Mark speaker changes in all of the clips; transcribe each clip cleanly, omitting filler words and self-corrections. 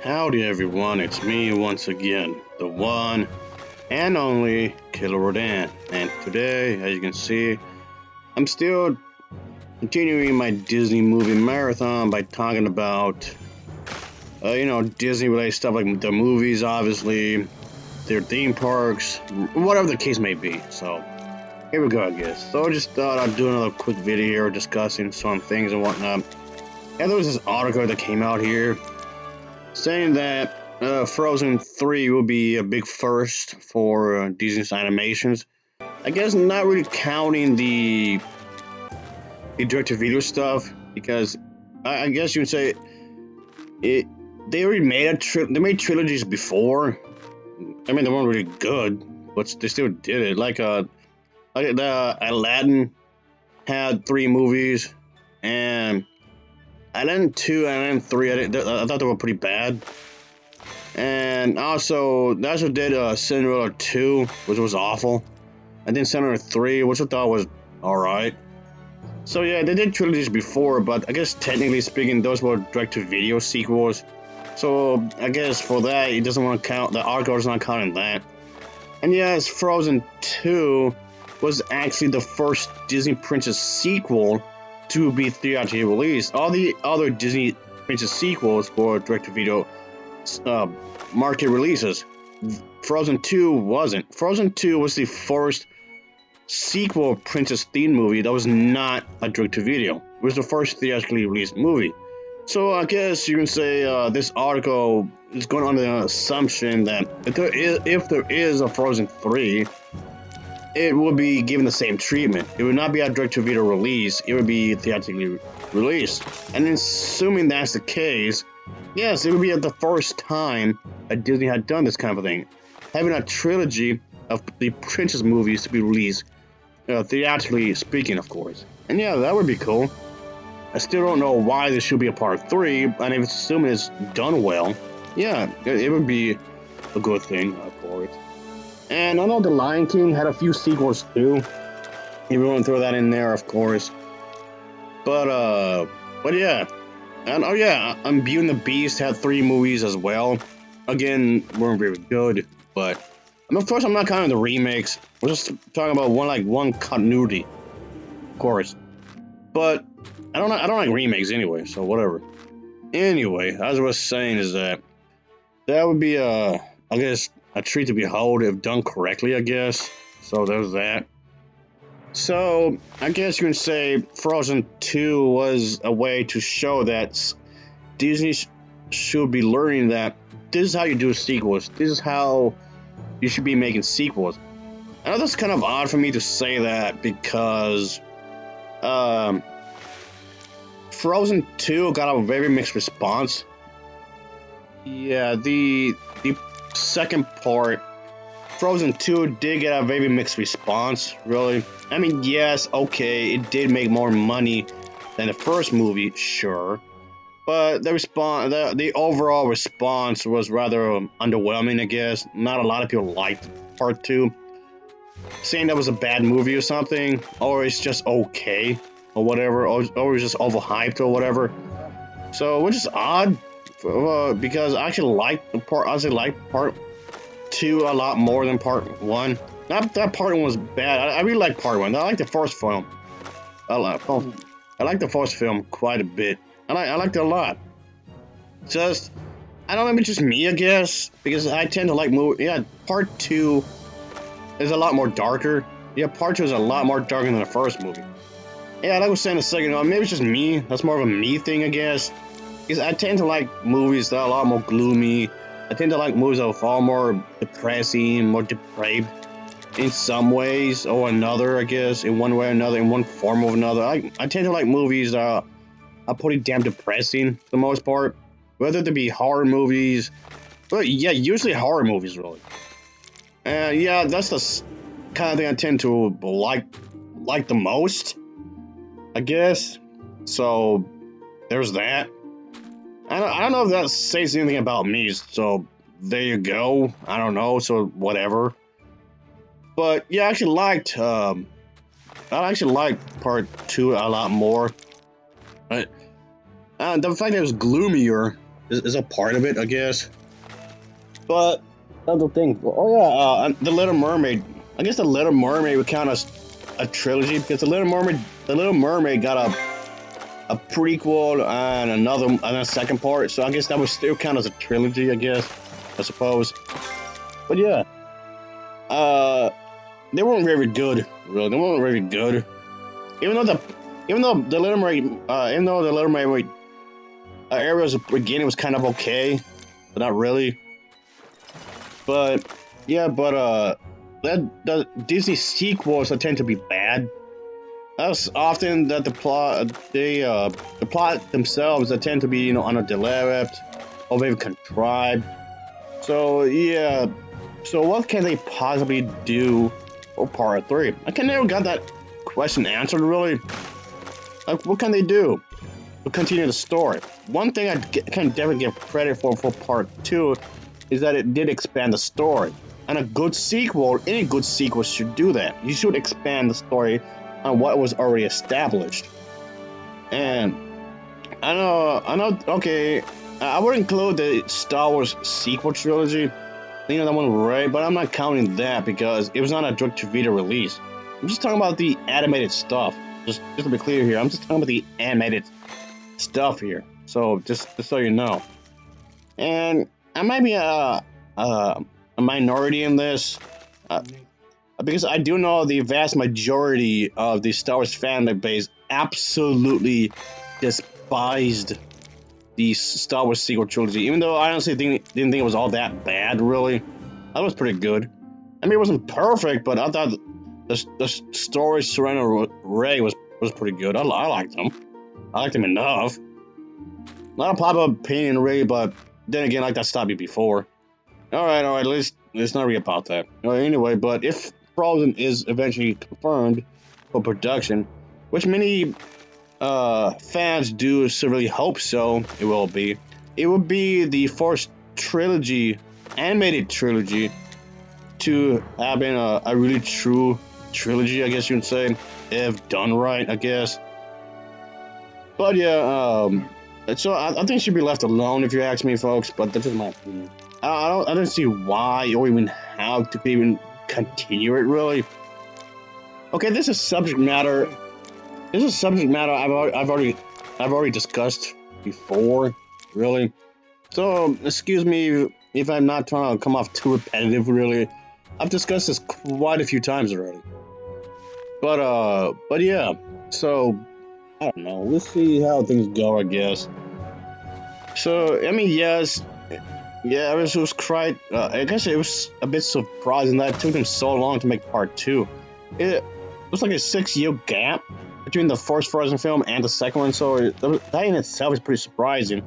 Speaker 1: Howdy everyone, it's me once again, the one and only Killer Rodan, and today, as you can see, I'm still continuing my Disney movie marathon by talking about, Disney related stuff like the movies, obviously, their theme parks, whatever the case may be. So, here we go, I guess. So I just thought I'd do another quick video here discussing some things and whatnot. And there was this article that came out here saying that Frozen 3 will be a big first for Disney's animations. I guess not really counting the direct-to-video stuff, because I guess you would say it. They already made they made trilogies before. I mean, they weren't really good, but they still did it. Like the Aladdin had 3 movies, and Aladdin 2 and Aladdin 3, I thought they were pretty bad. And also, they also did Cinderella 2, which was awful. And then Cinderella 3, which I thought was alright. So yeah, they did trilogies before, but I guess technically speaking, those were direct-to-video sequels. So I guess for that, it doesn't want to count, the article is not counting that. And yes, Frozen 2 was actually the first Disney Princess sequel to be theatrically released. All the other Disney Princess sequels were direct-to-video market releases. Frozen 2 wasn't. Frozen 2 was the first sequel princess themed movie that was not a direct-to-video. It was the first theatrically released movie. So I guess you can say this article is going on the assumption that if there is a Frozen 3, it will be given the same treatment. It would not be a direct-to-video release, it would be theatrically released. And assuming that's the case, yes, it would be the first time that Disney had done this kind of thing. Having a trilogy of the princess movies to be released, theatrically speaking, of course. And yeah, that would be cool. I still don't know why there should be a part 3, and if it's assuming it's done well, yeah, it would be a good thing, of course. And I know The Lion King had a few sequels too. If you want to throw that in there, of course. But yeah. And oh yeah, Beauty and the Beast had 3 movies as well. Again, weren't very good, but of course I'm not counting the remakes. We're just talking about one continuity, of course. But I don't like remakes anyway, so whatever. Anyway, as I was saying is that would be I guess a treat to behold if done correctly, I guess. So there's that. So I guess you can say Frozen 2 was a way to show that Disney should be learning that this is how you do sequels. This is how you should be making sequels. I know that's kind of odd for me to say that because Frozen 2 got a very mixed response. Yeah, the second part, Frozen 2, did get a very mixed response, really. I mean, yes, okay, it did make more money than the first movie, sure. But the overall response was rather underwhelming, I guess. Not a lot of people liked part 2. Saying that was a bad movie or something, or it's just okay, or whatever, or it's just overhyped or whatever. So, which is odd, because I actually liked part 2 a lot more than part 1. Not that part 1 was bad. I really like part 1. I like the first film. I like the first film quite a bit. I liked it a lot. Just, I don't know, maybe just me, I guess, because I tend to like movies. Yeah, part 2 is a lot more darker. Yeah, part 2 is a lot more darker than the first movie. Yeah, like I was saying a second ago, maybe it's just me. That's more of a me thing, I guess. Because I tend to like movies that are a lot more gloomy. I tend to like movies that are far more depressing, more depraved in some ways or another, I guess, in one way or another, in one form or another. I tend to like movies that are pretty damn depressing for the most part. Whether they be horror movies, but yeah, usually horror movies, really. Yeah, that's the kind of thing I tend to like the most, I guess. So there's that. I don't know if that says anything about me, so there you go. I don't know, so whatever. But yeah, I actually liked part 2 a lot more. But the fact that it was gloomier is a part of it, I guess. But other thing, oh yeah, the Little Mermaid. I guess the Little Mermaid would count as a trilogy because the Little Mermaid got a prequel and a second part. So I guess that would still count as a trilogy, I guess, I suppose. But yeah, they weren't very good, really. They weren't very good. Even though the Little Mermaid, even though the Little Mermaid area's beginning was kind of okay, but not really. But yeah, the Disney sequels tend to be bad. That's often that the plot themselves that tend to be underdeveloped or maybe contrived. So yeah, so what can they possibly do for part 3? I can never got that question answered really. Like, what can they do to continue the story? One thing I can definitely give credit for part 2 is that it did expand the story. And a good sequel, any good sequel should do that. You should expand the story on what was already established. And I know, okay, I would include the Star Wars sequel trilogy. That one right, but I'm not counting that because it was not a direct-to-video release. I'm just talking about the animated stuff. Just to be clear here, I'm just talking about the animated stuff here. So just so you know. And I might be a minority in this, because I do know the vast majority of the Star Wars fan base absolutely despised the Star Wars sequel trilogy. Even though I honestly didn't think it was all that bad, really. That was pretty good. I mean, it wasn't perfect, but I thought the story surrounding Rey was pretty good. I liked them. I liked them enough. Not a popular opinion, really, but then again, like that stopped me before. All right, let's not read about that. Anyway, but if Frozen is eventually confirmed for production, which many fans do really hope so, it will be the first animated trilogy, to have been a really true trilogy, I guess you would say, if done right, I guess. But yeah, so I think it should be left alone if you ask me, folks. But that's just my opinion. I don't see why or even how to even continue it, really. Okay, this is subject matter. This is subject matter I've already discussed before, really. So excuse me if I'm not trying to come off too repetitive, really. I've discussed this quite a few times already. But yeah. So I don't know. We'll see how things go, I guess. So I mean, yes. Yeah, it was quite. I guess it was a bit surprising that it took them so long to make part 2. It was like a 6-year gap between the first Frozen film and the second one, so that in itself is pretty surprising,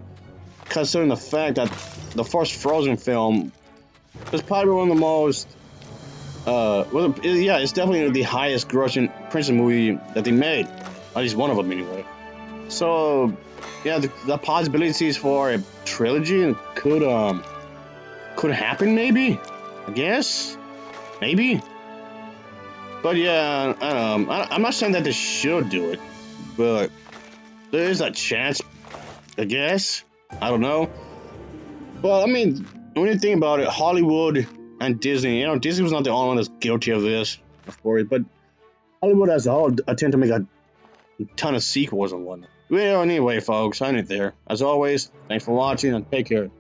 Speaker 1: considering the fact that the first Frozen film was probably one of the most. Yeah, it's definitely the highest grossing princess movie that they made, at least one of them anyway. So yeah, the possibilities for a trilogy could happen, maybe. I guess, maybe. But yeah, I'm not saying that they should do it, but there is a chance, I guess. I don't know. Well, I mean, when you think about it, Hollywood and Disney, Disney was not the only one that's guilty of this, of course, but Hollywood as a whole tend to make a ton of sequels and whatnot. Well, anyway, folks, I end it there. As always, thanks for watching and take care.